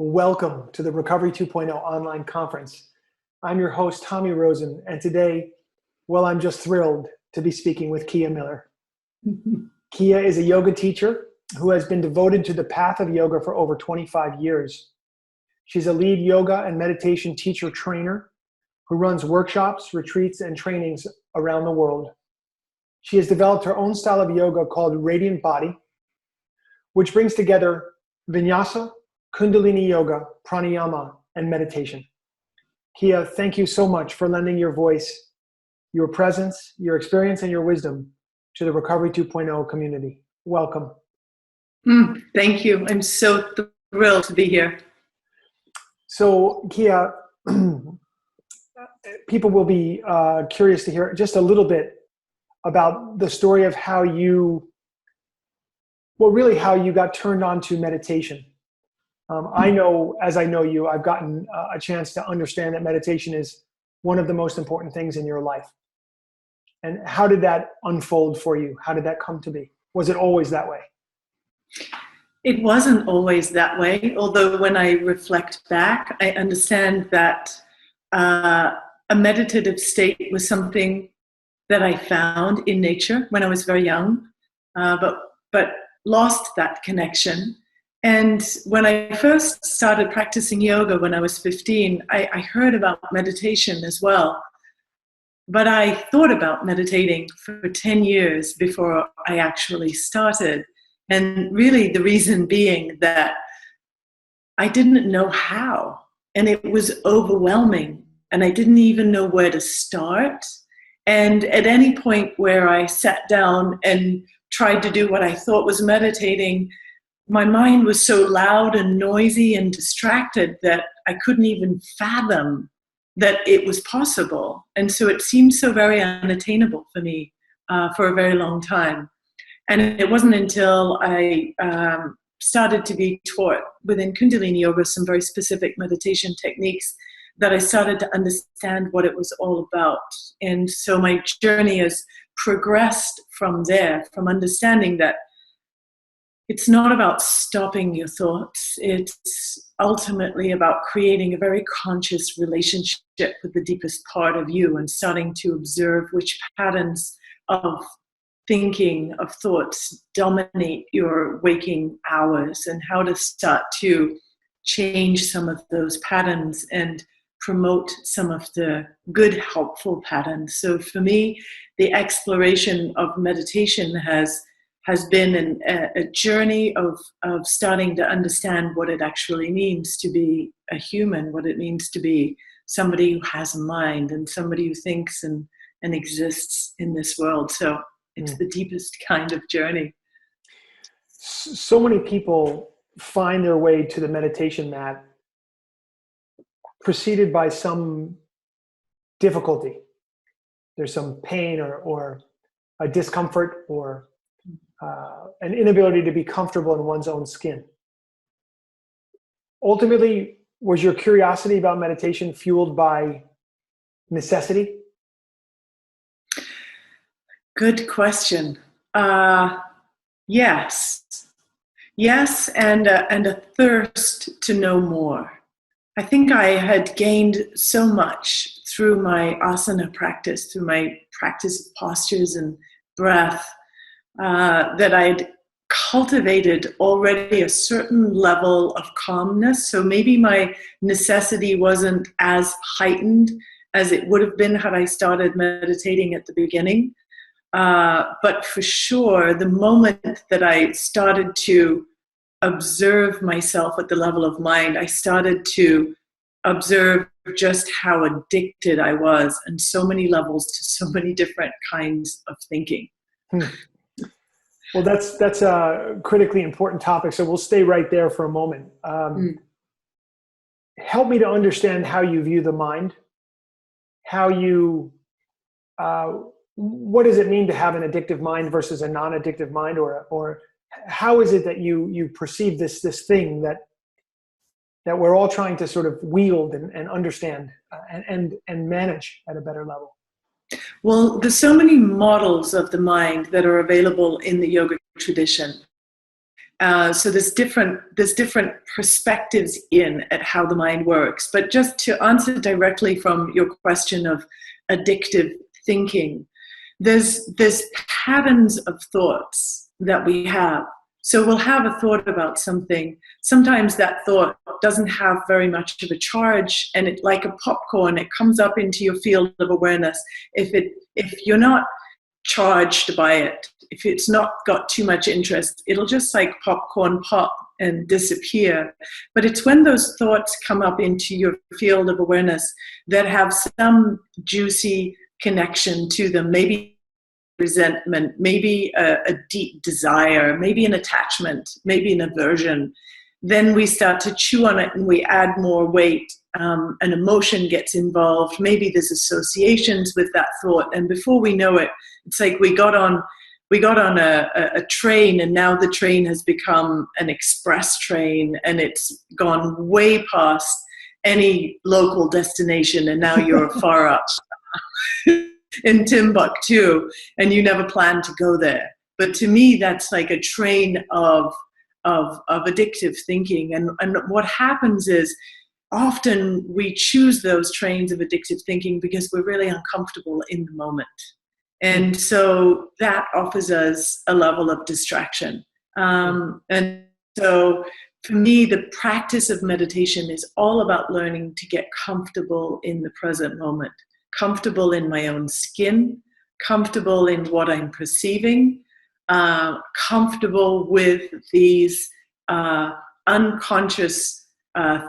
Welcome to the Recovery 2.0 online conference. I'm your host, Tommy Rosen, and today, well, I'm just thrilled to be speaking with Kia Miller. Kia is a yoga teacher who has been devoted to the path of yoga for over 25 years. She's a lead yoga and meditation teacher trainer who runs workshops, retreats, and trainings around the world. She has developed her own style of yoga called Radiant Body, which brings together Vinyasa, Kundalini Yoga, pranayama, and meditation. Kia, thank you so much for lending your voice, your presence, your experience, and your wisdom to the Recovery 2.0 community. Welcome. Thank you. I'm so thrilled to be here. So, Kia, people will be curious to hear just a little bit about the story of how you got turned on to meditation. I know, as I know you, I've gotten a chance to understand that meditation is one of the most important things in your life. And how did that unfold for you? How did that come to be? Was it always that way? It wasn't always that way, although when I reflect back, I understand that a meditative state was something that I found in nature when I was very young, but lost that connection. And when I first started practicing yoga when I was 15, I heard about meditation as well. But I thought about meditating for 10 years before I actually started. And really the reason being that I didn't know how. And it was overwhelming. And I didn't even know where to start. And at any point where I sat down and tried to do what I thought was meditating, my mind was so loud and noisy and distracted that I couldn't even fathom that it was possible. And so it seemed so very unattainable for me for a very long time. And it wasn't until I started to be taught within Kundalini Yoga some very specific meditation techniques that I started to understand what it was all about. And so my journey has progressed from there, from understanding that it's not about stopping your thoughts. It's ultimately about creating a very conscious relationship with the deepest part of you and starting to observe which patterns of thinking, of thoughts dominate your waking hours and how to start to change some of those patterns and promote some of the good, helpful patterns. So for me, the exploration of meditation has been a journey of starting to understand what it actually means to be a human, what it means to be somebody who has a mind and somebody who thinks and exists in this world. So it's the deepest kind of journey. So many people find their way to the meditation mat preceded by some difficulty. There's some pain or a discomfort or an inability to be comfortable in one's own skin. Ultimately, was your curiosity about meditation fueled by necessity? Good question. Yes, and a thirst to know more. I think I had gained so much through my asana practice, through my practice of postures and breath, that I'd cultivated already a certain level of calmness. So maybe my necessity wasn't as heightened as it would have been had I started meditating at the beginning. But for sure, the moment that I started to observe myself at the level of mind, I started to observe just how addicted I was on so many levels to so many different kinds of thinking. Well, that's a critically important topic, so we'll stay right there for a moment. Help me to understand how you view the mind, what does it mean to have an addictive mind versus a non-addictive mind, or how is it that you perceive this thing that we're all trying to sort of wield and understand and manage at a better level? Well, there's so many models of the mind that are available in the yoga tradition. So there's different perspectives in at how the mind works. But just to answer directly from your question of addictive thinking, there's patterns of thoughts that we have. So we'll have a thought about something. Sometimes that thought doesn't have very much of a charge, and it, like a popcorn, it comes up into your field of awareness. If you're not charged by it, if it's not got too much interest, it'll just like popcorn pop and disappear. But it's when those thoughts come up into your field of awareness that have some juicy connection to them, maybe resentment, maybe a deep desire, maybe an attachment, maybe an aversion, then we start to chew on it and we add more weight. An emotion gets involved. Maybe there's associations with that thought, and before we know it, it's like we got on a train, and now the train has become an express train, and it's gone way past any local destination, and now you're far up in Timbuktu, and you never planned to go there. But to me, that's like a train of addictive thinking. And what happens is often we choose those trains of addictive thinking because we're really uncomfortable in the moment. And so that offers us a level of distraction. And so for me, the practice of meditation is all about learning to get comfortable in the present moment, comfortable in my own skin, comfortable in what I'm perceiving, comfortable with these unconscious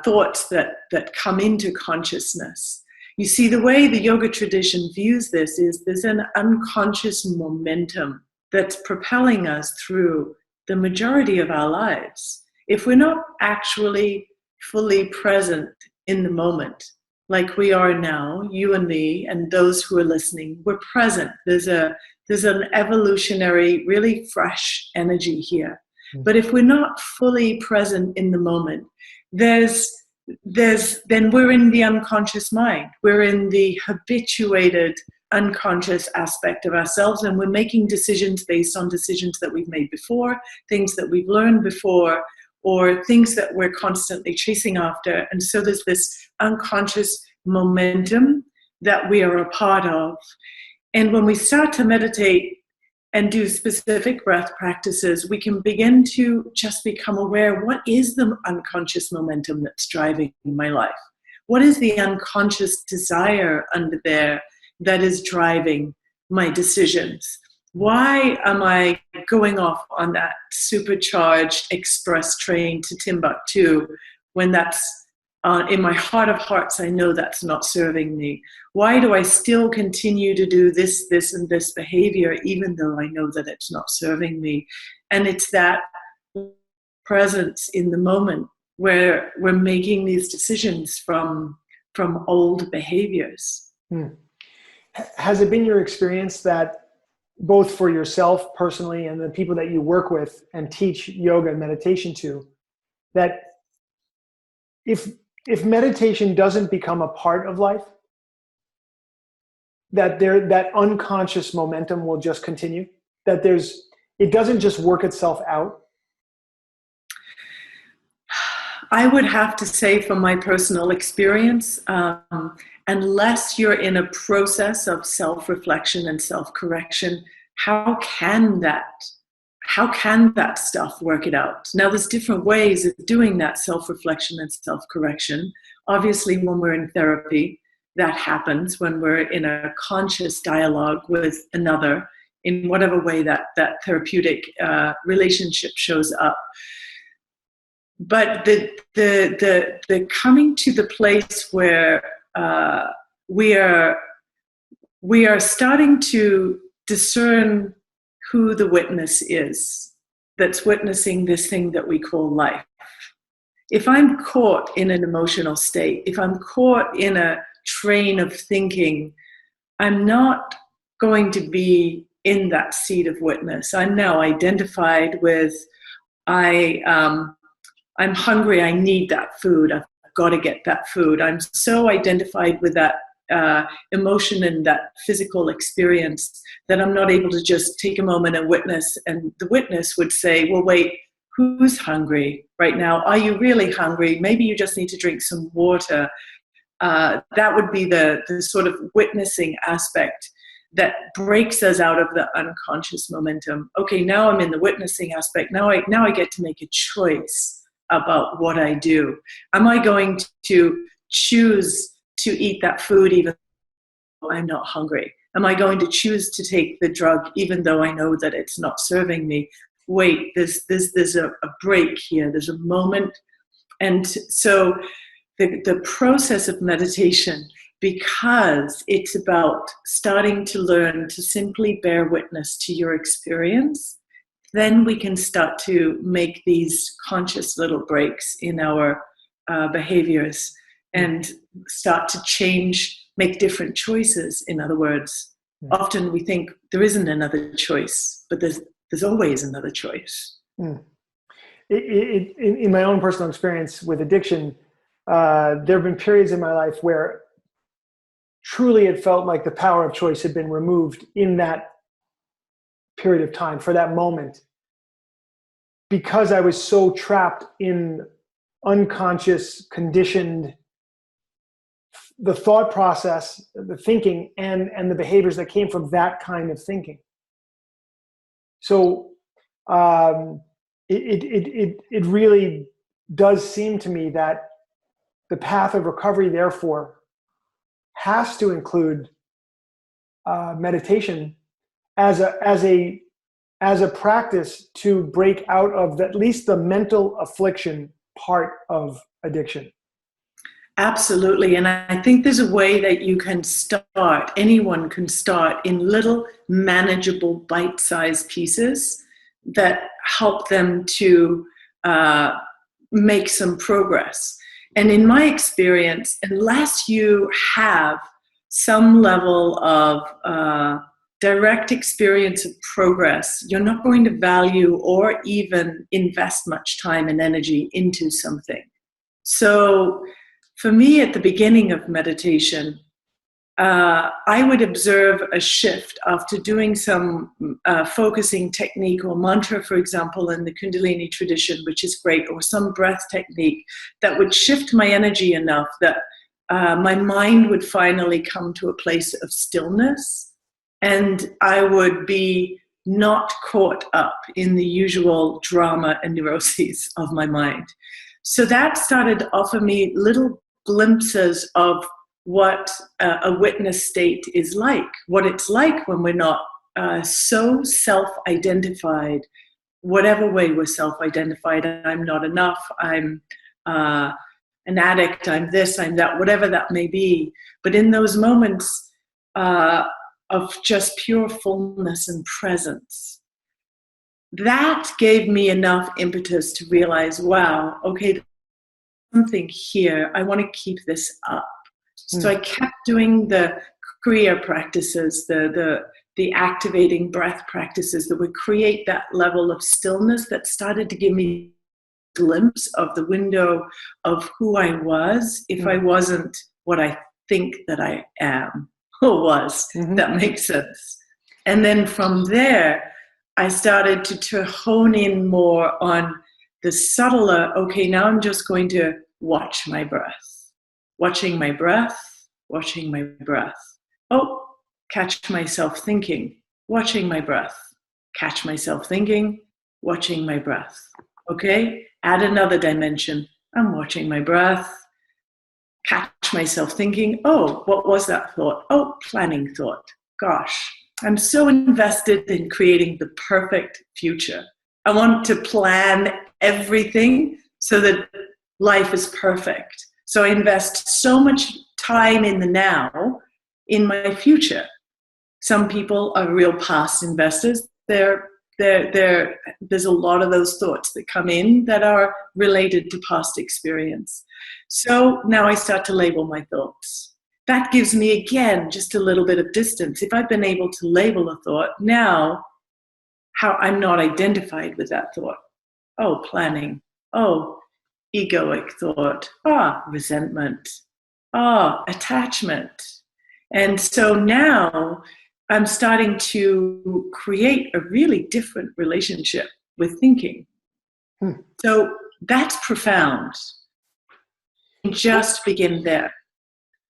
thoughts that come into consciousness. You see, the way the yoga tradition views this is there's an unconscious momentum that's propelling us through the majority of our lives. If we're not actually fully present in the moment, like we are now, you and me, and those who are listening, we're present. There's an evolutionary, really fresh energy here. But if we're not fully present in the moment, then we're in the unconscious mind. We're in the habituated unconscious aspect of ourselves, and we're making decisions based on decisions that we've made before, things that we've learned before, or things that we're constantly chasing after. And so there's this unconscious momentum that we are a part of. And when we start to meditate and do specific breath practices, we can begin to just become aware, what is the unconscious momentum that's driving my life? What is the unconscious desire under there that is driving my decisions? Why am I going off on that supercharged express train to Timbuktu when that's in my heart of hearts, I know that's not serving me? Why do I still continue to do this, and this behavior, even though I know that it's not serving me? And it's that presence in the moment where we're making these decisions from old behaviors. Has it been your experience that both for yourself personally and the people that you work with and teach yoga and meditation to, that if meditation doesn't become a part of life, that unconscious momentum will just continue? That it doesn't just work itself out? I would have to say, from my personal experience, unless you're in a process of self-reflection and self-correction, how can that stuff work it out? Now, there's different ways of doing that self-reflection and self-correction. Obviously, when we're in therapy, that happens when we're in a conscious dialogue with another, in whatever way that therapeutic relationship shows up. But the coming to the place where we are starting to discern who the witness is that's witnessing this thing that we call life. If I'm caught in an emotional state, if I'm caught in a train of thinking, I'm not going to be in that seat of witness. I'm now identified with, I'm hungry, I need that food, I've got to get that food. I'm so identified with that emotion and that physical experience that I'm not able to just take a moment and witness. And the witness would say, well, wait, who's hungry right now? Are you really hungry? Maybe you just need to drink some water. That would be the sort of witnessing aspect that breaks us out of the unconscious momentum. Okay, now I'm in the witnessing aspect. Now I get to make a choice about what I do. Am I going to choose to eat that food even though I'm not hungry? Am I going to choose to take the drug even though I know that it's not serving me? Wait, there's a break here. There's a moment. And so the process of meditation, because it's about starting to learn to simply bear witness to your experience, then we can start to make these conscious little breaks in our behaviors and start to change, make different choices, in other words. Often we think there isn't another choice, but there's always another choice. In my own personal experience with addiction, there have been periods in my life where truly it felt like the power of choice had been removed in that period of time, for that moment, because I was so trapped in unconscious, conditioned, the thought process, the thinking, and the behaviors that came from that kind of thinking. So it really does seem to me that the path of recovery, therefore, has to include meditation as a practice to break out of at least the mental affliction part of addiction. Absolutely. And I think there's a way that you can start, anyone can start in little manageable bite-sized pieces that help them to make some progress. And in my experience, unless you have some level of direct experience of progress, you're not going to value or even invest much time and energy into something. So for me, at the beginning of meditation, I would observe a shift after doing some focusing technique or mantra, for example, in the Kundalini tradition, which is great, or some breath technique that would shift my energy enough that my mind would finally come to a place of stillness, and I would be not caught up in the usual drama and neuroses of my mind. So that started to offer me little glimpses of what a witness state is like, what it's like when we're not so self-identified, whatever way we're self-identified. I'm not enough, I'm an addict, I'm this, I'm that, whatever that may be. But in those moments of just pure fullness and presence, that gave me enough impetus to realize, wow, okay, there's something here. I want to keep this up. So I kept doing the Kriya practices, the activating breath practices that would create that level of stillness that started to give me a glimpse of the window of who I was if I wasn't what I think that I am or was. That makes sense. And then from there, I started to hone in more on the subtler, okay, now I'm just going to watch my breath. Watching my breath, watching my breath. Oh, catch myself thinking, watching my breath. Catch myself thinking, watching my breath. Okay, add another dimension. I'm watching my breath. Catch myself thinking, oh, what was that thought? Oh, planning thought. Gosh, I'm so invested in creating the perfect future. I want to plan everything so that life is perfect. So I invest so much time in the now, in my future. Some people are real past investors. There's a lot of those thoughts that come in that are related to past experience. So now I start to label my thoughts. That gives me, again, just a little bit of distance. If I've been able to label a thought, now how I'm not identified with that thought. Oh, planning. Oh, egoic thought, resentment, attachment. And so now I'm starting to create a really different relationship with thinking. So that's profound. Just begin there.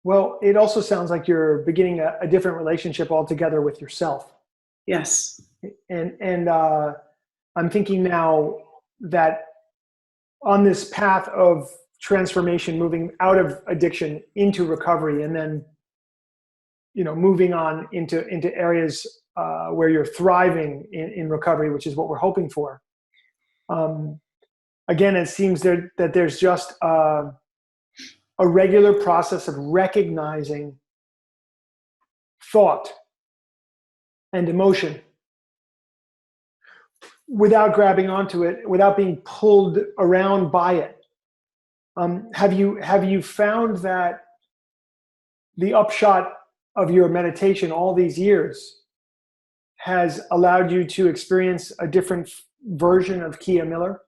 Well, it also sounds like you're beginning a different relationship altogether with yourself. Yes. And I'm thinking now that on this path of transformation, moving out of addiction into recovery, and then, moving on into areas where you're thriving in recovery, which is what we're hoping for. Again, it seems that there's just a regular process of recognizing thought and emotion without grabbing onto it, without being pulled around by it. Have you found that the upshot of your meditation all these years has allowed you to experience a different version of Kia Miller?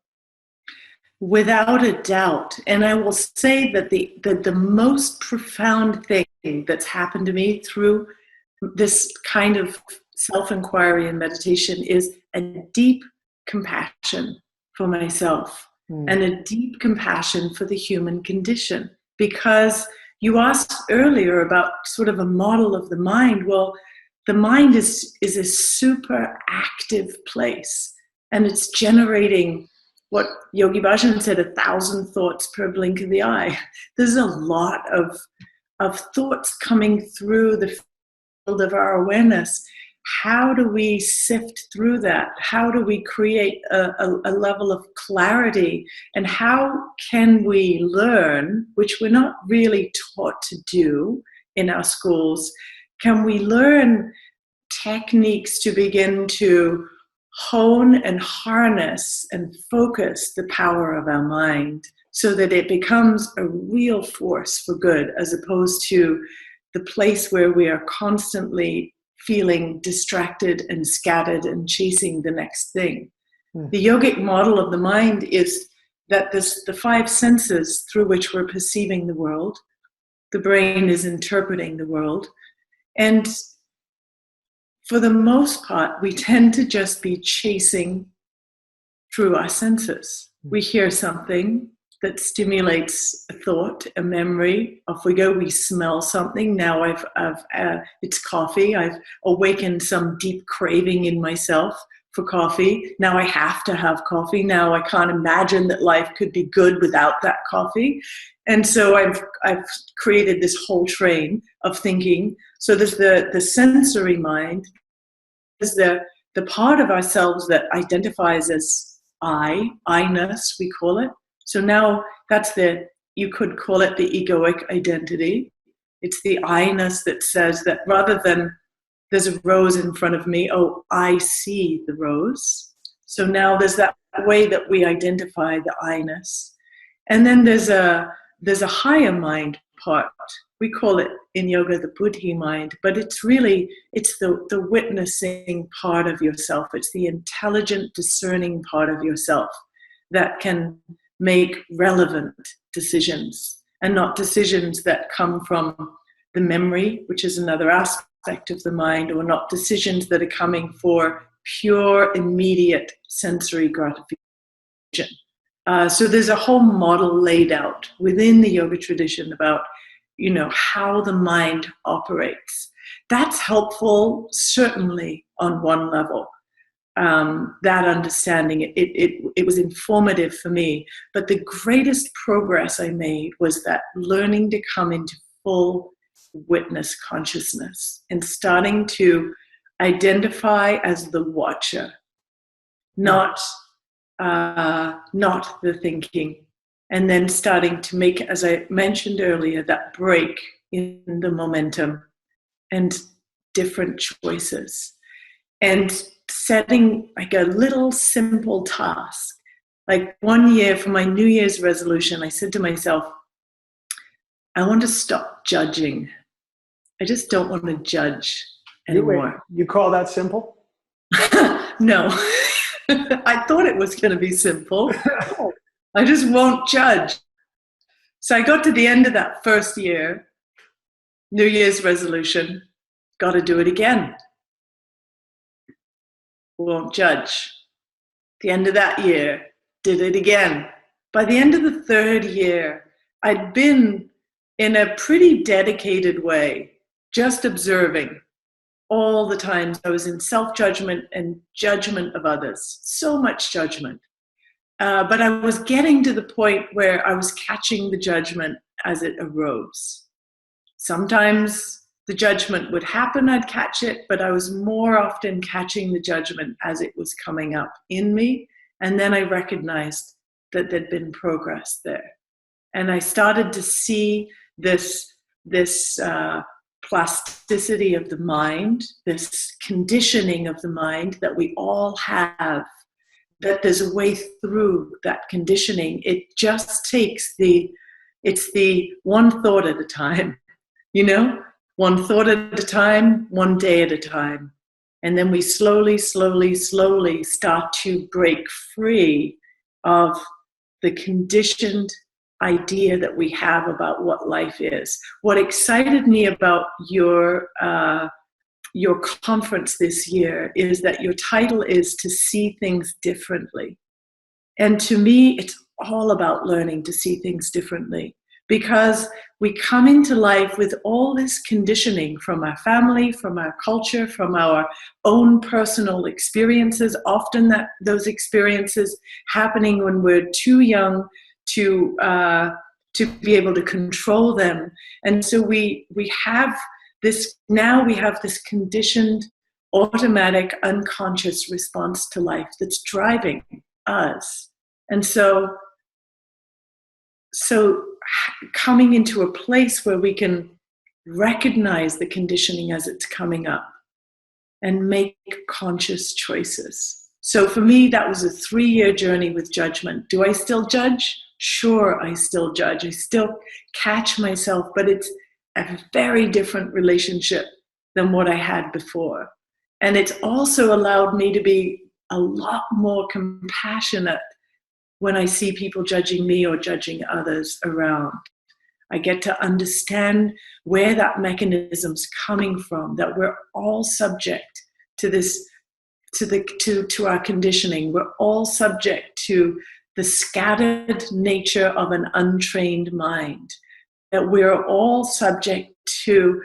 Without a doubt. And I will say that the most profound thing that's happened to me through this kind of self-inquiry and meditation is a deep compassion for myself and a deep compassion for the human condition. Because you asked earlier about sort of a model of the mind. Well, the mind is a super active place, and it's generating what Yogi Bhajan said, 1,000 thoughts per blink of the eye. There's a lot of thoughts coming through the field of our awareness. How do we sift through that? How do we create a level of clarity? And how can we learn, which we're not really taught to do in our schools, can we learn techniques to begin to hone and harness and focus the power of our mind so that it becomes a real force for good, as opposed to the place where we are constantly feeling distracted and scattered and chasing the next thing. The yogic model of the mind is that the 5 senses through which we're perceiving the world, the brain is interpreting the world, and for the most part, we tend to just be chasing through our senses. We hear something that stimulates a thought, a memory. Off we go. We smell something. Now it's coffee. I've awakened some deep craving in myself for coffee. Now I have to have coffee. Now I can't imagine that life could be good without that coffee. And so I've created this whole train of thinking. So there's the sensory mind, is the part of ourselves that identifies as I-ness, we call it. So now that's you could call it the egoic identity. It's the I-ness that says that rather than there's a rose in front of me, oh, I see the rose. So now there's that way that we identify the I-ness. And then there's a higher mind part. We call it in yoga the buddhi mind, but it's the witnessing part of yourself. It's the intelligent, discerning part of yourself that can make relevant decisions, and not decisions that come from the memory, which is another aspect of the mind, or not decisions that are coming for pure, immediate sensory gratification. So there's a whole model laid out within the yoga tradition about, how the mind operates. That's helpful, certainly on one level. That understanding, it was informative for me. But the greatest progress I made was that learning to come into full witness consciousness and starting to identify as the watcher, not the thinking. And then starting to make, as I mentioned earlier, that break in the momentum and different choices. And setting like a little simple task. Like one year for my New Year's resolution, I said to myself, I want to stop judging. I just don't want to judge anymore. You call that simple? No. I thought it was going to be simple. I just won't judge. So I got to the end of that first year, New Year's resolution, got to do it again. Won't judge. The end of that year, did it again. By the end of the third year, I'd been in a pretty dedicated way, just observing all the times I was in self-judgment and judgment of others, so much judgment. But I was getting to the point where I was catching the judgment as it arose. Sometimes the judgment would happen, I'd catch it, but I was more often catching the judgment as it was coming up in me. And then I recognized that there'd been progress there. And I started to see this plasticity of the mind, this conditioning of the mind that we all have, that there's a way through that conditioning. It just takes it's the one thought at a time, one thought at a time, one day at a time. And then we slowly, slowly, slowly start to break free of the conditioned idea that we have about what life is. What excited me about your conference this year is that your title is To See Things Differently. And to me, it's all about learning to see things differently, because we come into life with all this conditioning from our family, from our culture, from our own personal experiences, often those experiences happening when we're too young to be able to control them. And so we have this conditioned, automatic, unconscious response to life that's driving us. And so coming into a place where we can recognize the conditioning as it's coming up and make conscious choices. So for me, that was a 3-year journey with judgment. Do I still judge? Sure, I still judge. I still catch myself, but it's a very different relationship than what I had before. And it's also allowed me to be a lot more compassionate when I see people judging me or judging others around. I get to understand where that mechanism's coming from, that we're all subject to this, to our conditioning. We're all subject to the scattered nature of an untrained mind, that we're all subject to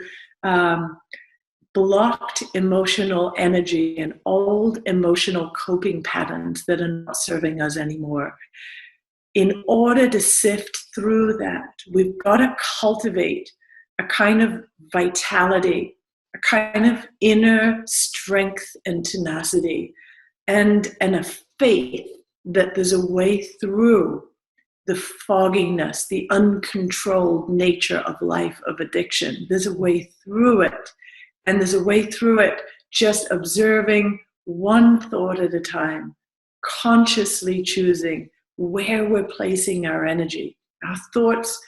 blocked emotional energy and old emotional coping patterns that are not serving us anymore. In order to sift through that, we've got to cultivate a kind of vitality, a kind of inner strength and tenacity, and a faith that there's a way through the fogginess, the uncontrolled nature of life of addiction. There's a way through it. And there's a way through it just observing one thought at a time, consciously choosing where we're placing our energy. Our thoughts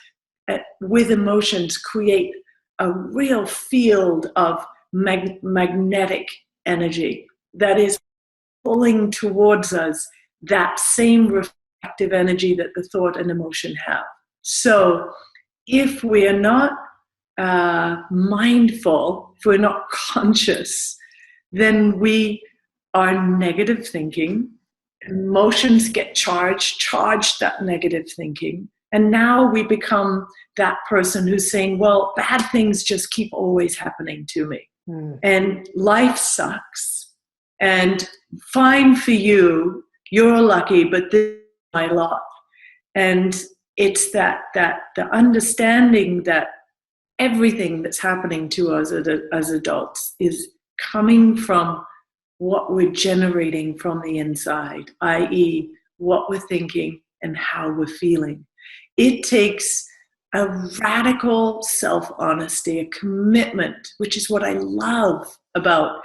with emotions create a real field of magnetic energy that is pulling towards us that same reflective energy that the thought and emotion have. So if we are not mindful, if we're not conscious, then we are negative thinking. Emotions get charged that negative thinking. And now we become that person who's saying, well, bad things just keep always happening to me. And life sucks. And fine for you, you're lucky, but this is my lot. And it's that the understanding that everything that's happening to us as adults is coming from what we're generating from the inside, i.e., what we're thinking and how we're feeling. It takes a radical self-honesty, a commitment, which is what I love about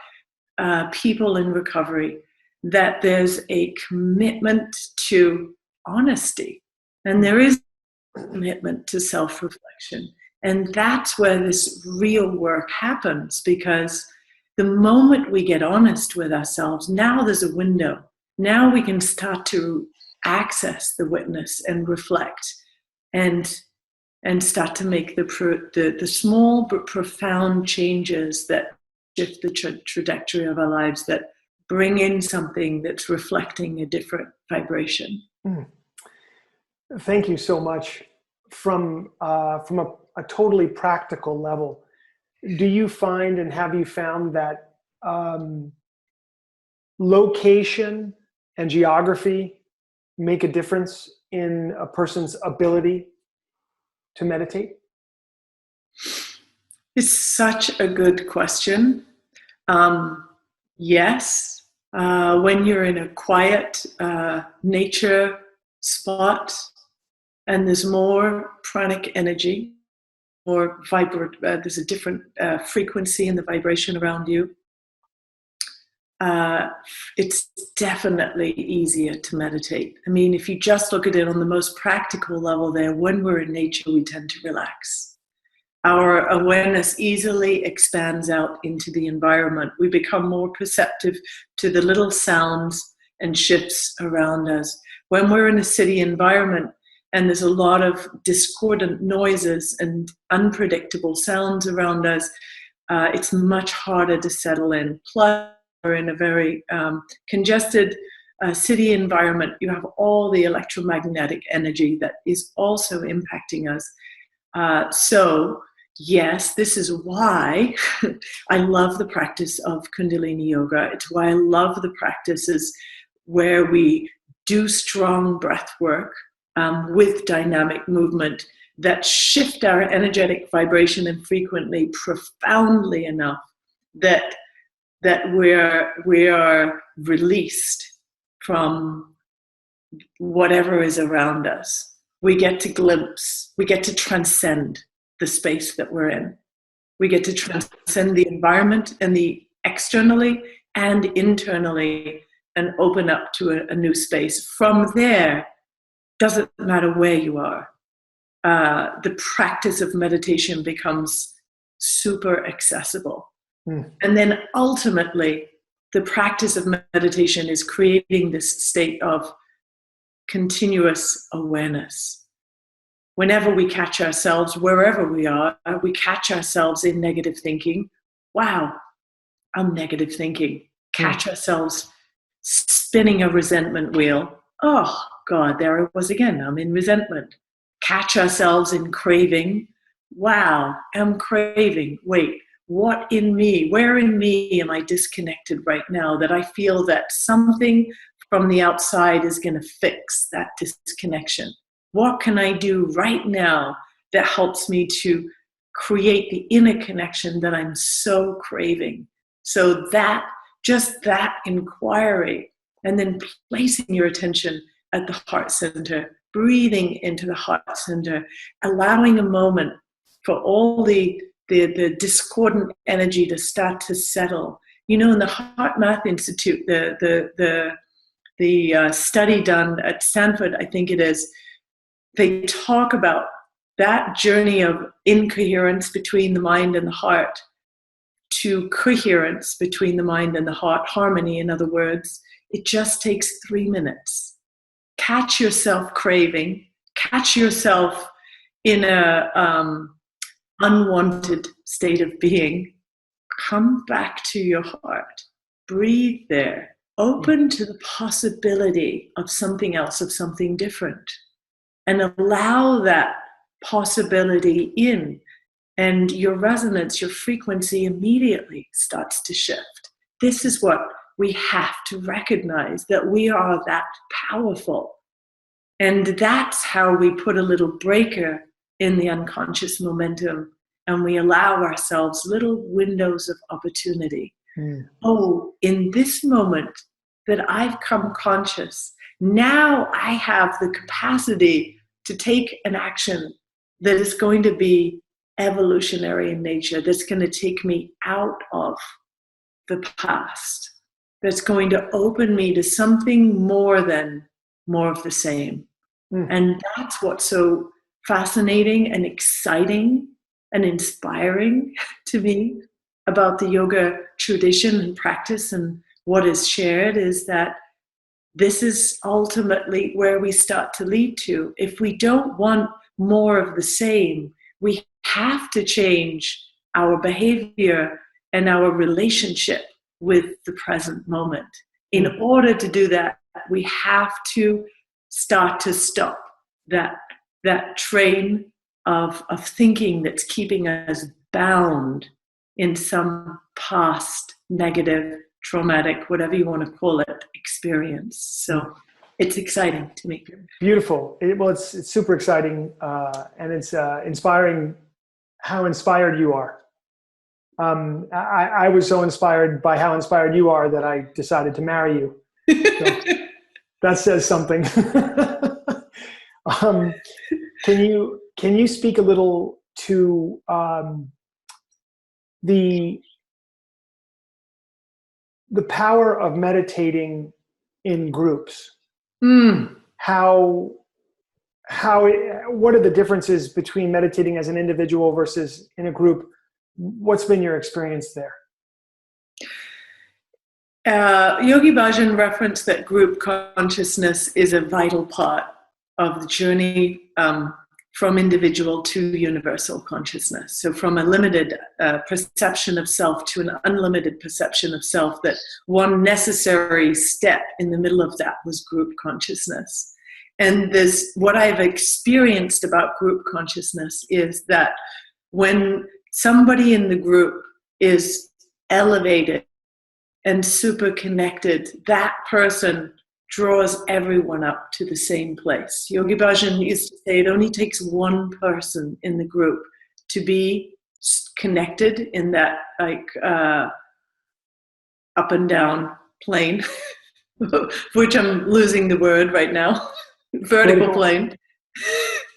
people in recovery, that there's a commitment to honesty, and there is a commitment to self-reflection. And that's where this real work happens, because the moment we get honest with ourselves, now there's a window. Now we can start to access the witness and reflect and start to make the small but profound changes that shift the trajectory of our lives, that bring in something that's reflecting a different vibration. Mm. Thank you so much. From a totally practical level, do you find and have you found that location and geography make a difference in a person's ability to meditate? It's such a good question. Yes, when you're in a quiet nature spot and there's more pranic energy, or there's a different frequency in the vibration around you, it's definitely easier to meditate. I mean, if you just look at it on the most practical level there, when we're in nature, we tend to relax. Our awareness easily expands out into the environment. We become more perceptive to the little sounds and shifts around us. When we're in a city environment and there's a lot of discordant noises and unpredictable sounds around us, it's much harder to settle in. Plus, we're in a very congested city environment. You have all the electromagnetic energy that is also impacting us. So, yes, this is why I love the practice of Kundalini Yoga. It's why I love the practices where we do strong breath work with dynamic movement that shift our energetic vibration and frequently profoundly enough that we are released from whatever is around us. We get to glimpse, we get to transcend the space that we're in. We get to transcend the environment and the externally and internally and open up to a new space. From there, doesn't matter where you are. The practice of meditation becomes super accessible. And then ultimately, the practice of meditation is creating this state of continuous awareness. Whenever we catch ourselves, wherever we are, we catch ourselves in negative thinking. Wow, I'm negative thinking. Catch ourselves spinning a resentment wheel. Oh, God, there I was again. I'm in resentment. Catch ourselves in craving. Wow, I'm craving. Wait, what in me, where in me am I disconnected right now that I feel that something from the outside is going to fix that disconnection? What can I do right now that helps me to create the inner connection that I'm so craving? So that, just that inquiry, and then placing your attention at the heart center, breathing into the heart center, allowing a moment for all the discordant energy to start to settle. You know, in the Heart Math Institute, the study done at Stanford, I think it is, they talk about that journey of incoherence between the mind and the heart to coherence between the mind and the heart, harmony, in other words. It just takes 3 minutes. Catch yourself craving, catch yourself in a unwanted state of being. Come back to your heart. Breathe there. Open to the possibility of something else, of something different. And allow that possibility in. And your resonance, your frequency immediately starts to shift. This is what we have to recognize, that we are that powerful. And that's how we put a little breaker in the unconscious momentum, and we allow ourselves little windows of opportunity. Oh, in this moment that I've come conscious, now I have the capacity to take an action that is going to be evolutionary in nature, that's going to take me out of the past, that's going to open me to something more than more of the same. And that's what's so fascinating and exciting and inspiring to me about the yoga tradition and practice and what is shared, is that this is ultimately where we start to lead to. If we don't want more of the same, we have to change our behavior and our relationship with the present moment. In order to do that, we have to start to stop that train of thinking that's keeping us bound in some past negative, traumatic, whatever you want to call it, experience. So it's exciting to me. Beautiful. It's super exciting, and it's inspiring how inspired you are. I was so inspired by how inspired you are that I decided to marry you. So that says something. Can you speak a little to the power of meditating in groups? What are the differences between meditating as an individual versus in a group? What's been your experience there? Yogi Bhajan referenced that group consciousness is a vital part of the journey from individual to universal consciousness. So from a limited perception of self to an unlimited perception of self, that one necessary step in the middle of that was group consciousness. And what I've experienced about group consciousness is that when somebody in the group is elevated and super connected, that person draws everyone up to the same place. Yogi Bhajan used to say it only takes one person in the group to be connected in that up and down plane, which I'm losing the word right now, vertical plane.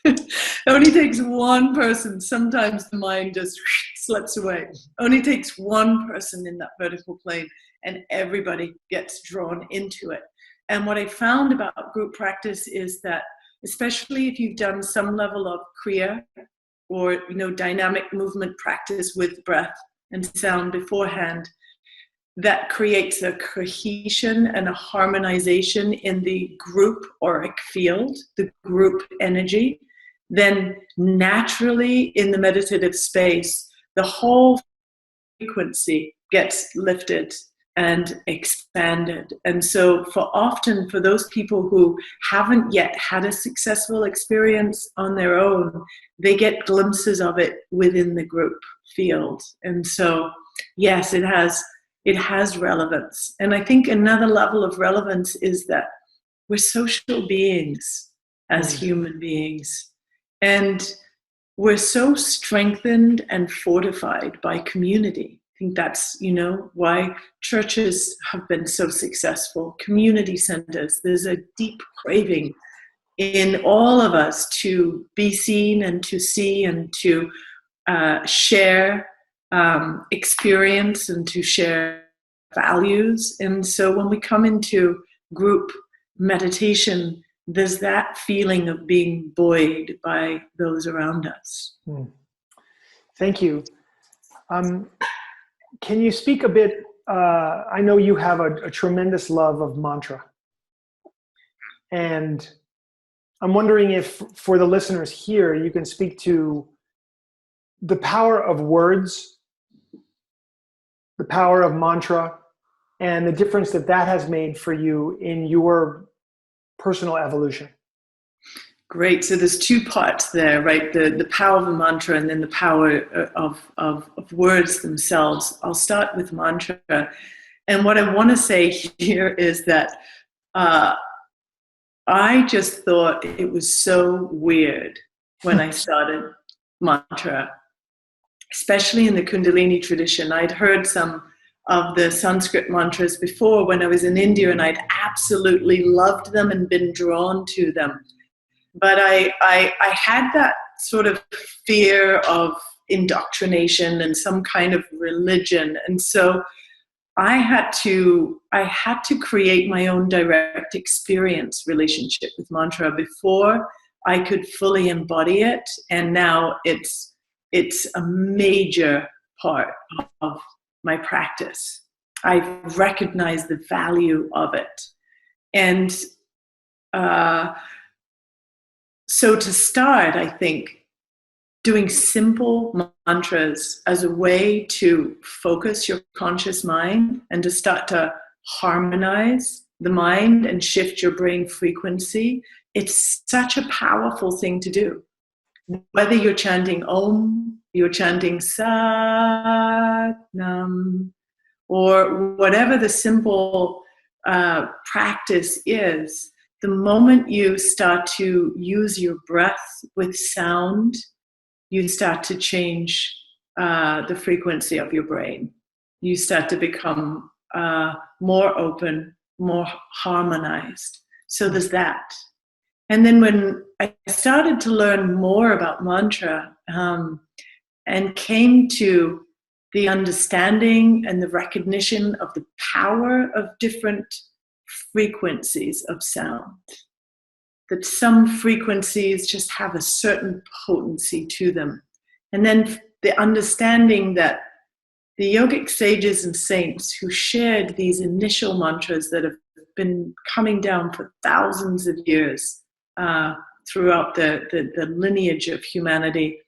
It only takes one person. Sometimes the mind just slips away. Only takes one person in that vertical plane and everybody gets drawn into it. And what I found about group practice is that, especially if you've done some level of Kriya or dynamic movement practice with breath and sound beforehand, that creates a cohesion and a harmonization in the group auric field, the group energy. Then naturally in the meditative space, the whole frequency gets lifted and expanded. And so for those people who haven't yet had a successful experience on their own, they get glimpses of it within the group field. And so, yes, it has relevance. And I think another level of relevance is that we're social beings as human beings. And we're so strengthened and fortified by community. I think that's, why churches have been so successful. Community centers. There's a deep craving in all of us to be seen and to see and to share experience and to share values. And so when we come into group meditation, there's that feeling of being buoyed by those around us. Thank you. Can you speak a bit? I know you have a tremendous love of mantra. And I'm wondering if for the listeners here, you can speak to the power of words, the power of mantra, and the difference that has made for you in your personal evolution. Great. So there's two parts there, right? The power of a mantra and then the power of words themselves. I'll start with mantra. And what I want to say here is that I just thought it was so weird when I started mantra, especially in the Kundalini tradition. I'd heard some of the Sanskrit mantras before when I was in India, and I'd absolutely loved them and been drawn to them. But I had that sort of fear of indoctrination and some kind of religion. And so I had to create my own direct experience relationship with mantra before I could fully embody it. And now it's a major part of my practice. I recognize the value of it. And so to start, I think doing simple mantras as a way to focus your conscious mind and to start to harmonize the mind and shift your brain frequency it's such a powerful thing to do. Whether you're chanting Om, you're chanting Sat Nam, or whatever the simple practice is, the moment you start to use your breath with sound, you start to change the frequency of your brain. You start to become more open, more harmonized. So there's that. And then when I started to learn more about mantra and came to the understanding and the recognition of the power of different frequencies of sound, that some frequencies just have a certain potency to them. And then the understanding that the yogic sages and saints who shared these initial mantras that have been coming down for thousands of years throughout the lineage of humanity,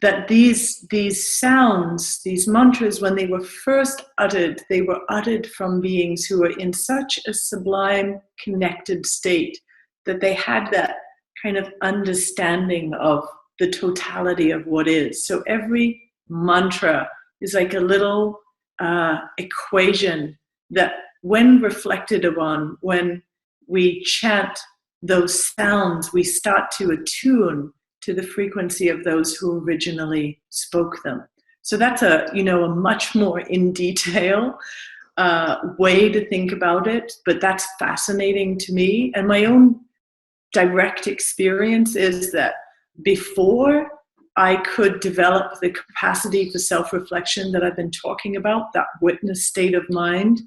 that these sounds, these mantras, when they were first uttered, they were uttered from beings who were in such a sublime, connected state that they had that kind of understanding of the totality of what is. So every mantra is like a little equation that, when reflected upon, when we chant those sounds, we start to attune to the frequency of those who originally spoke them. So that's a much more in detail way to think about it, but that's fascinating to me. And my own direct experience is that before I could develop the capacity for self-reflection that I've been talking about, that witness state of mind,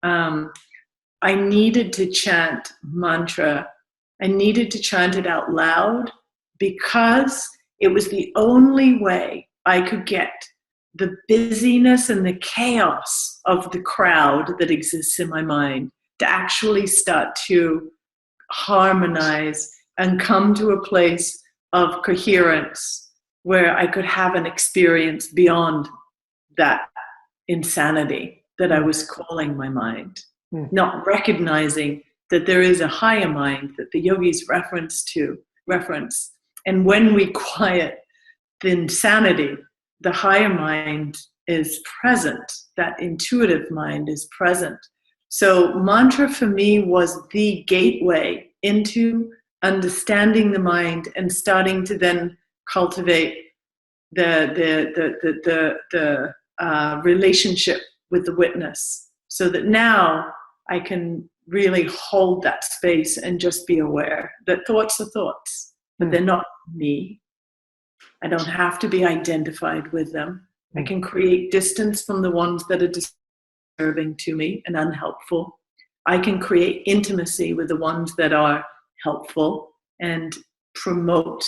I needed to chant mantra. I needed to chant it out loud because it was the only way I could get the busyness and the chaos of the crowd that exists in my mind to actually start to harmonize and come to a place of coherence where I could have an experience beyond that insanity that I was calling my mind, not recognizing that there is a higher mind that the yogis reference. And when we quiet the insanity, the higher mind is present, that intuitive mind is present. So mantra for me was the gateway into understanding the mind and starting to then cultivate the relationship with the witness, so that now I can really hold that space and just be aware that thoughts are thoughts, but they're not me. I don't have to be identified with them. I can create distance from the ones that are disturbing to me and unhelpful. I can create intimacy with the ones that are helpful and promote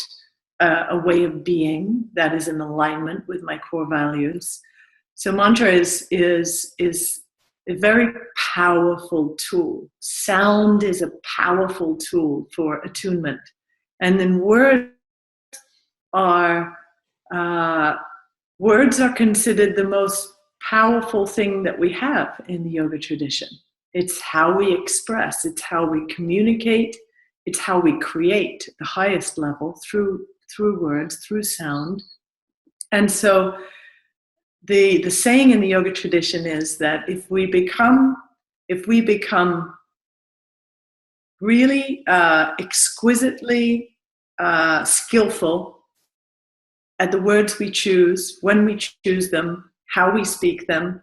a way of being that is in alignment with my core values. So mantra is a very powerful tool. Sound is a powerful tool for attunement. And then words are considered the most powerful thing that we have in the yoga tradition. It's how we express, it's how we communicate, it's how we create the highest level through words, through sound. And so the saying in the yoga tradition is that if we become really exquisitely skillful at the words we choose, when we choose them, how we speak them,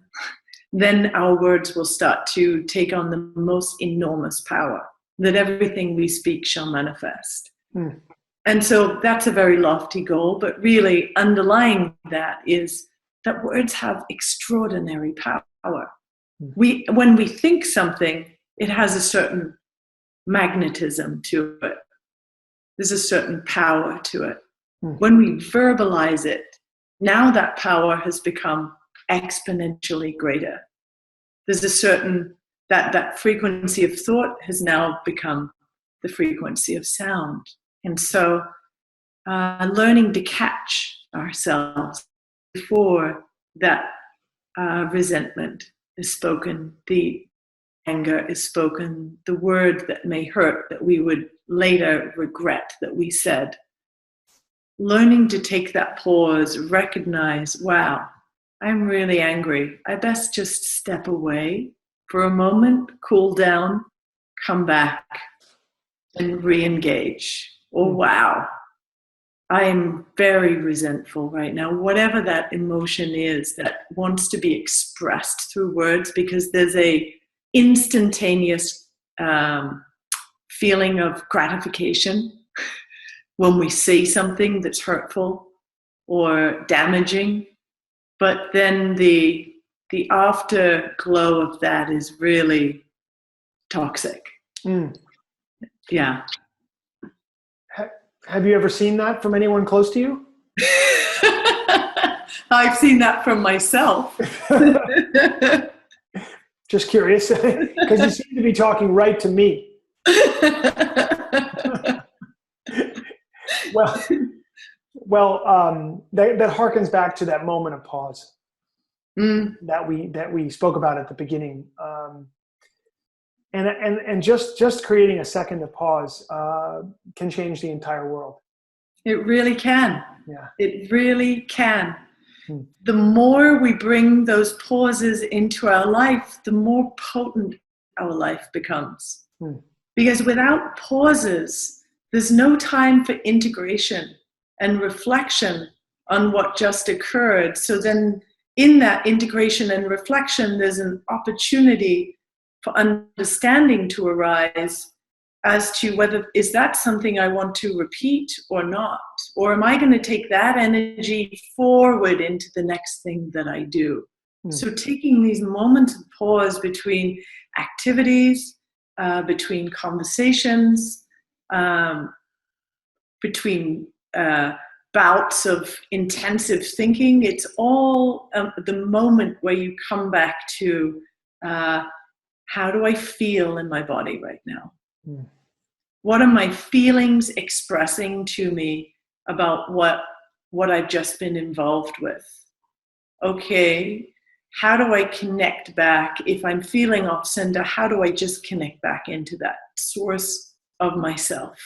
then our words will start to take on the most enormous power, that everything we speak shall manifest. And so that's a very lofty goal, but really underlying that is that words have extraordinary power. When we think something, it has a certain magnetism to it. There's a certain power to it. When we verbalize it, now that power has become exponentially greater. There's a certain, that frequency of thought has now become the frequency of sound. And so learning to catch ourselves before that resentment is spoken, the anger is spoken, the word that may hurt, that we would later regret that we said. Learning to take that pause, recognize, wow, I'm really angry. I best just step away for a moment, cool down, come back and re-engage. Or wow, I'm very resentful right now. Whatever that emotion is that wants to be expressed through words, because there's a instantaneous feeling of gratification when we say something that's hurtful or damaging, but then the afterglow of that is really toxic. Yeah. Have you ever seen that from anyone close to you? I've seen that from myself. Just curious, because you seem to be talking right to me. That harkens back to that moment of pause that we spoke about at the beginning, and just creating a second of pause can change the entire world. It really can. Yeah, it really can. The more we bring those pauses into our life, the more potent our life becomes. Because without pauses, there's no time for integration and reflection on what just occurred. So then in that integration and reflection, there's an opportunity for understanding to arise as to whether, is that something I want to repeat or not? Or am I going to take that energy forward into the next thing that I do? So taking these moments of pause between activities, between conversations, between bouts of intensive thinking, it's all the moment where you come back to how do I feel in my body right now? What are my feelings expressing to me about what I've just been involved with? Okay, how do I connect back? If I'm feeling off center, how do I just connect back into that source of myself?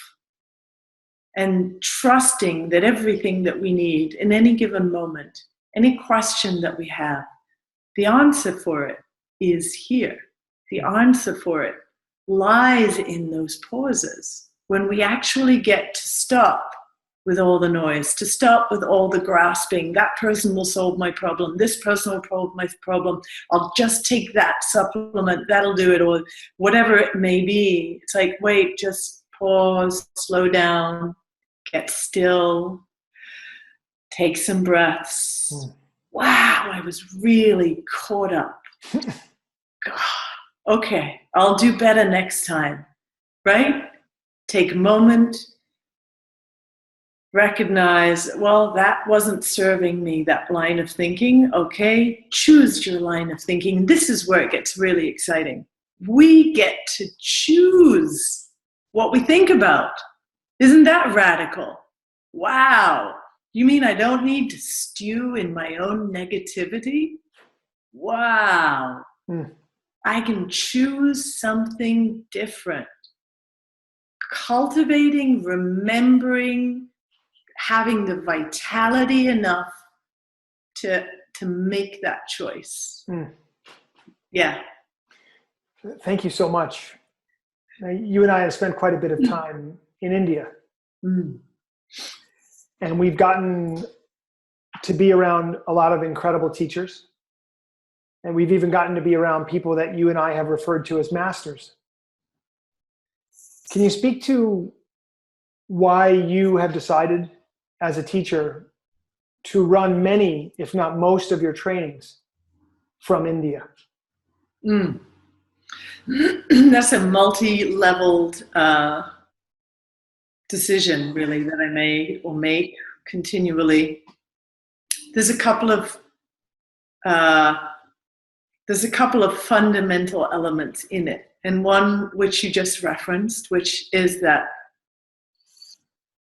And trusting that everything that we need in any given moment, any question that we have, the answer for it is here. The answer for it lies in those pauses when we actually get to stop with all the noise, to stop with all the grasping. That person will solve my problem. This person will solve my problem. I'll just take that supplement. That'll do it, or whatever it may be. It's like, wait, just pause, slow down, get still, take some breaths. Wow, I was really caught up. God. Okay, I'll do better next time, right? Take a moment, recognize, well, that wasn't serving me, that line of thinking. Okay, choose your line of thinking. This is where it gets really exciting. We get to choose what we think about. Isn't that radical? Wow. You mean I don't need to stew in my own negativity? Wow. I can choose something different. Cultivating, remembering, having the vitality enough to make that choice. Yeah. Thank you so much. You and I have spent quite a bit of time in India. And we've gotten to be around a lot of incredible teachers. And we've even gotten to be around people that you and I have referred to as masters. Can you speak to why you have decided as a teacher to run many, if not most, of your trainings from India? That's a multi-leveled decision, really, that I made or make continually. There's a couple of fundamental elements in it, and one which you just referenced, which is that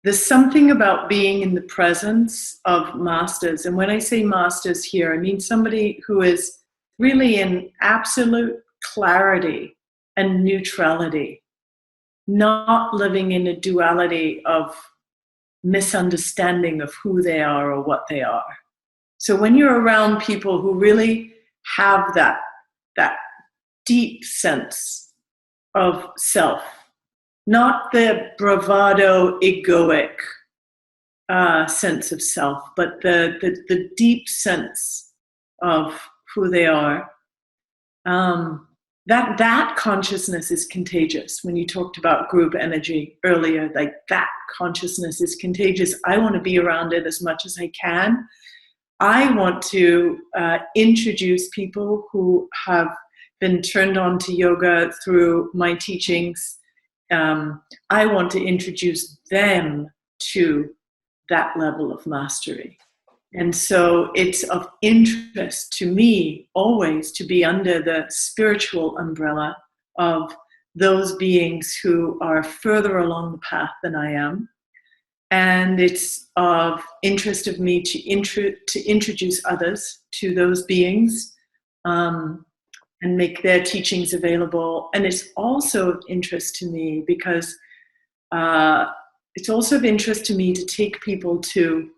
there's something about being in the presence of masters. And when I say masters here, I mean somebody who is really in absolute clarity and neutrality, not living in a duality of misunderstanding of who they are or what they are. So when you're around people who really have that deep sense of self, not the bravado, egoic sense of self, but the deep sense of who they are, that consciousness is contagious. When you talked about group energy earlier, like that consciousness is contagious. I want to be around it as much as I can. I want to introduce people who have been turned on to yoga through my teachings. I want to introduce them to that level of mastery. And so it's of interest to me always to be under the spiritual umbrella of those beings who are further along the path than I am. And it's of interest of me to introduce others to those beings and make their teachings available. And it's also of interest to me because it's also of interest to me to take people to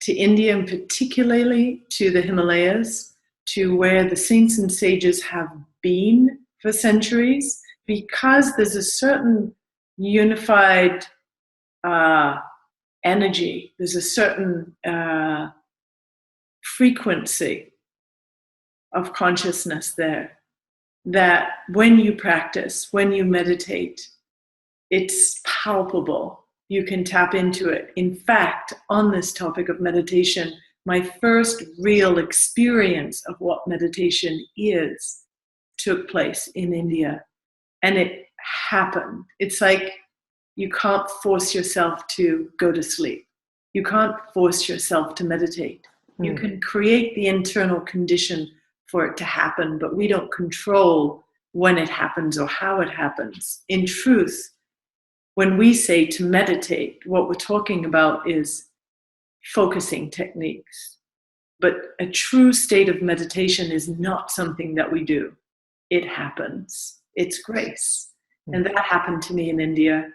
India, and particularly to the Himalayas, to where the saints and sages have been for centuries, because there's a certain unified energy, there's a certain frequency of consciousness there that when you practice, when you meditate, it's palpable. You can tap into it. In fact, on this topic of meditation, my first real experience of what meditation is took place in India. And it happened. It's like you can't force yourself to go to sleep. You can't force yourself to meditate. You can create the internal condition for it to happen, but we don't control when it happens or how it happens. In truth, when we say to meditate, what we're talking about is focusing techniques. But a true state of meditation is not something that we do. It happens. It's grace. And that happened to me in India.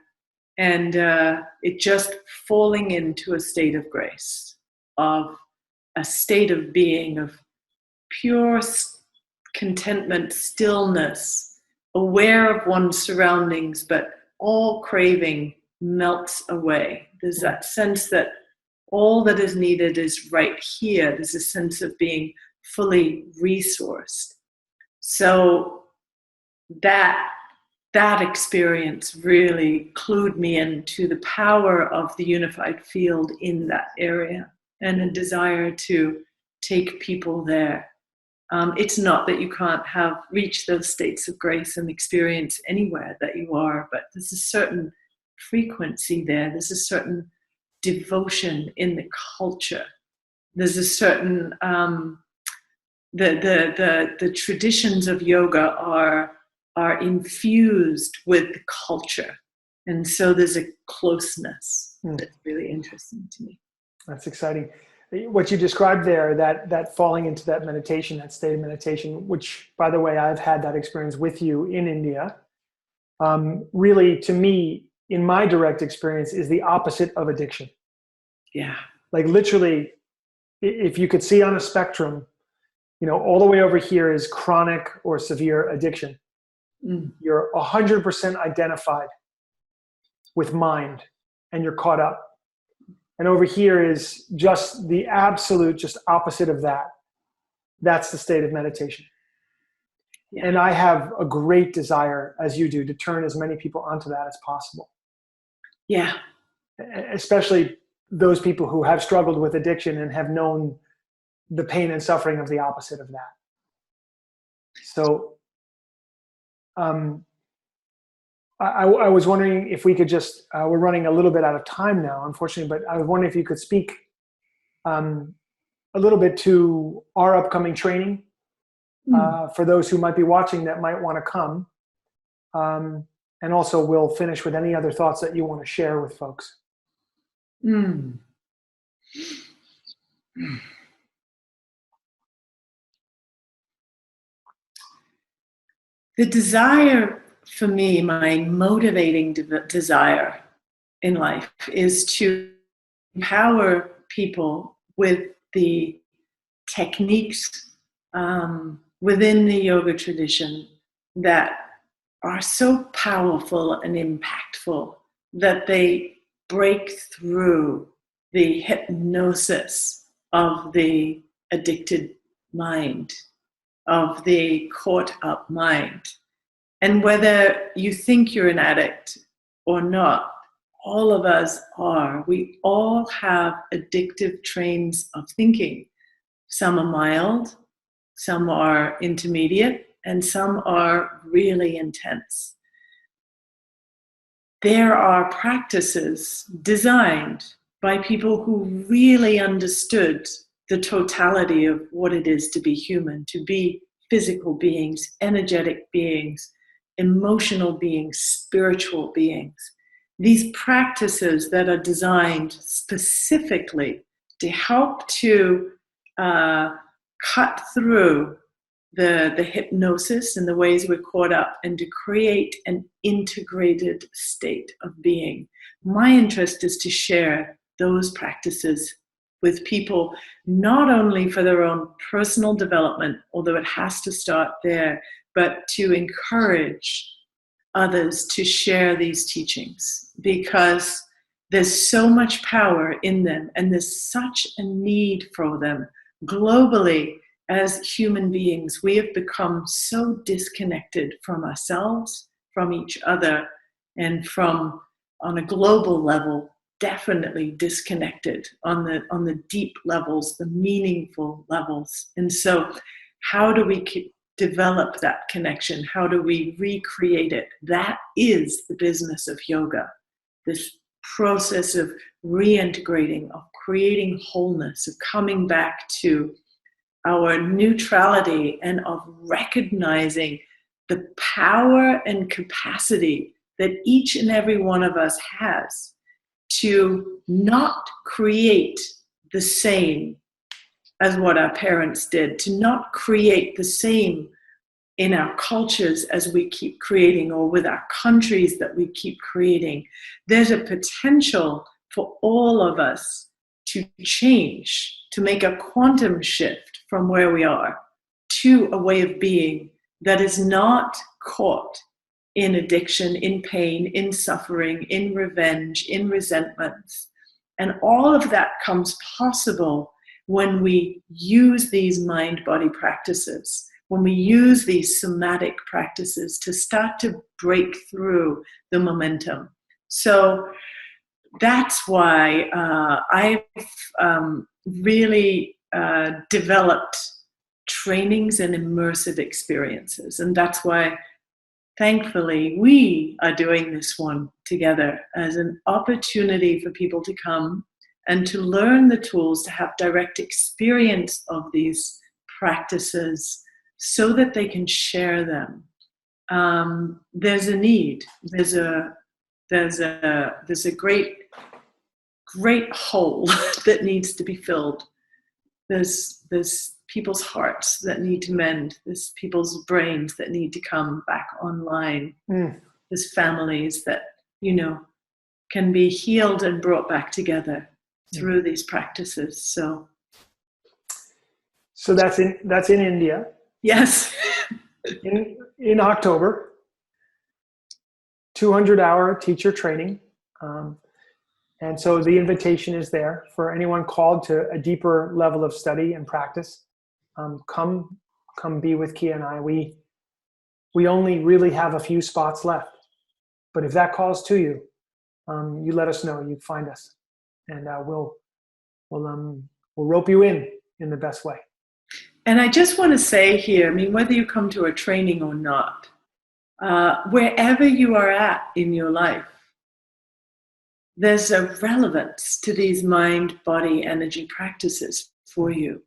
And it just falling into a state of grace, of a state of being, of pure contentment, stillness, aware of one's surroundings, but all craving melts away. There's that sense that all that is needed is right here. There's a sense of being fully resourced. So that experience really clued me into the power of the unified field in that area and a desire to take people there. It's not that you can't reach those states of grace and experience anywhere that you are, but there's a certain frequency there. There's a certain devotion in the culture. There's a certain the traditions of yoga are infused with the culture, and so there's a closeness that's really interesting to me. That's exciting. What you described there, that falling into that meditation, that state of meditation, which, by the way, I've had that experience with you in India, really, to me, in my direct experience, is the opposite of addiction. Yeah. Like literally, if you could see on a spectrum, all the way over here is chronic or severe addiction. You're 100% identified with mind and you're caught up. And over here is just the absolute, just opposite of that. That's the state of meditation. Yeah. And I have a great desire, as you do, to turn as many people onto that as possible. Yeah. Especially those people who have struggled with addiction and have known the pain and suffering of the opposite of that. So I was wondering if we could just, we're running a little bit out of time now, unfortunately, but I was wondering if you could speak a little bit to our upcoming training for those who might be watching that might want to come. And also we'll finish with any other thoughts that you want to share with folks. The desire for me, my motivating desire in life, is to empower people with the techniques within the yoga tradition that are so powerful and impactful that they break through the hypnosis of the addicted mind, of the caught up mind. And whether you think you're an addict or not, all of us are. We all have addictive trains of thinking. Some are mild, some are intermediate, and some are really intense. There are practices designed by people who really understood the totality of what it is to be human, to be physical beings, energetic beings, emotional beings, spiritual beings. These practices that are designed specifically to help to cut through the hypnosis and the ways we're caught up and to create an integrated state of being. My interest is to share those practices with people, not only for their own personal development, although it has to start there, but to encourage others to share these teachings, because there's so much power in them and there's such a need for them. Globally, as human beings, we have become so disconnected from ourselves, from each other, and from, on a global level, definitely disconnected on the deep levels, the meaningful levels. And so how do we develop that connection? How do we recreate it? That is the business of yoga, this process of reintegrating, of creating wholeness, of coming back to our neutrality, and of recognizing the power and capacity that each and every one of us has to not create the same as what our parents did, to not create the same in our cultures as we keep creating, or with our countries that we keep creating. There's a potential for all of us to change, to make a quantum shift from where we are to a way of being that is not caught in addiction, in pain, in suffering, in revenge, in resentments. And all of that comes possible when we use these mind-body practices, when we use these somatic practices to start to break through the momentum. So that's why I've really developed trainings and immersive experiences. And that's why, thankfully, we are doing this one together as an opportunity for people to come and to learn the tools, to have direct experience of these practices so that they can share them. There's a need. There's a great hole that needs to be filled. There's people's hearts that need to mend. There's people's brains that need to come back online. There's families that, can be healed and brought back together through these practices. So that's in India. Yes. in October, 200-hour teacher training. And so the invitation is there for anyone called to a deeper level of study and practice. Come be with Kia and I. We only really have a few spots left, but if that calls to you, you let us know. You find us, and we'll rope you in the best way. And I just want to say here, whether you come to a training or not, wherever you are at in your life, there's a relevance to these mind, body, energy practices for you.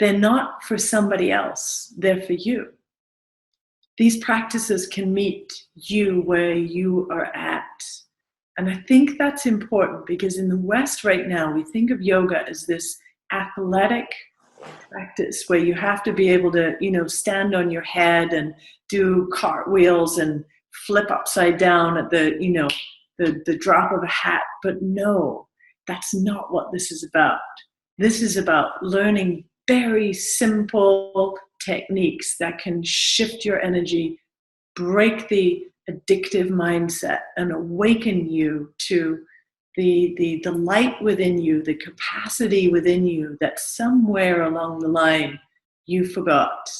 They're not for somebody else. They're for you. These practices can meet you where you are at. And I think that's important, because in the West right now, we think of yoga as this athletic practice where you have to be able to, stand on your head and do cartwheels and flip upside down at the drop of a hat. But no, that's not what this is about. This is about learning very simple techniques that can shift your energy, break the addictive mindset, and awaken you to the light within you, the capacity within you that somewhere along the line you forgot,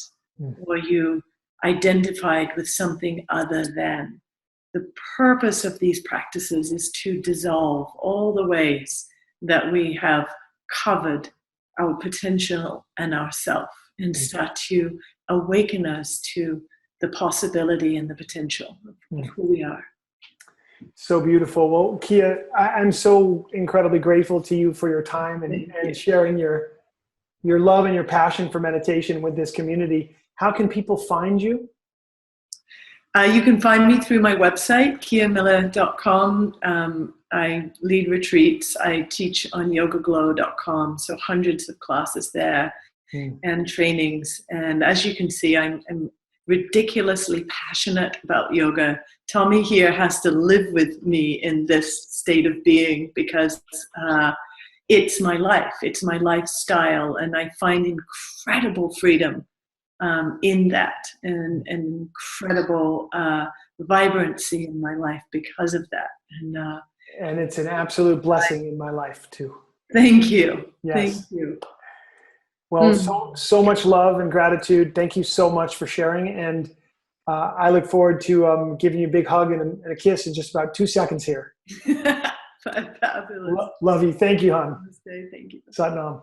or you identified with something other than. The purpose of these practices is to dissolve all the ways that we have covered our potential and ourself, and start to awaken us to the possibility and the potential of who we are. So beautiful. Well, Kia, I'm so incredibly grateful to you for your time and sharing your love and your passion for meditation with this community. How can people find you? You can find me through my website, kiamiller.com. I lead retreats. I teach on yogaglow.com, so hundreds of classes there and trainings. And as you can see, I'm ridiculously passionate about yoga. Tommy here has to live with me in this state of being because it's my life. It's my lifestyle. And I find incredible freedom in that, and incredible vibrancy in my life because of that. And it's an absolute blessing in my life too. Thank you. Yes. Thank you. Well, so much love and gratitude. Thank you so much for sharing. And I look forward to giving you a big hug and a kiss in just about 2 seconds here. Fabulous. Love you. Thank you, hon. Namaste. Thank you. Sat Nam.